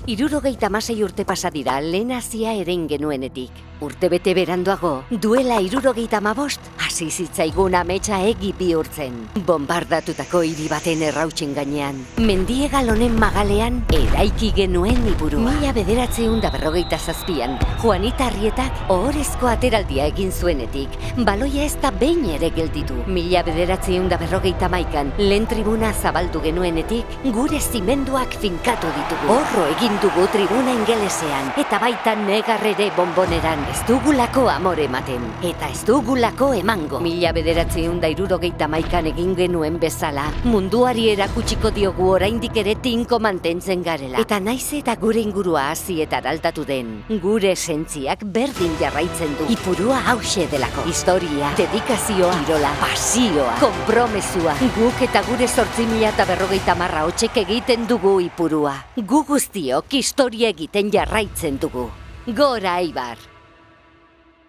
76 urte pasa dira lehen hasia eren genuenetik. Urtebete beranduago, duela 75, hasi zitzaigun ametsa egi bihurtzen. Bombardatutako hiri baten errautsen gainean, mendiegal honen magalean, eraiki genuen iburua. 1947an, Juanita Arrietak ohorezko ateraldia egin zuenetik, baloia ez da behin ere gelditu. 1951an, lehen tribuna zabaldu genuenetik, gure zimenduak finkatu ditugu. Horro egin dugu tribuna ingelesean, eta baita negarrere bomboneran. Ez dugulako amore ematen, eta ez dugulako emango. 1971an egin genuen bezala, munduari erakutsiko diogu oraindik ere tinko mantentzen garela. Eta naiz eta gure ingurua hasi eta aldatu den, gure esentziak berdin jarraitzen du. Ipurua hauxe delako. Historia, dedikazioa, kirola, pasioa, konpromesua. Guk eta gure 8.050 hotsek egiten dugu Ipurua. Gu guztiok historia egiten jarraitzen dugu. Gora Eibar!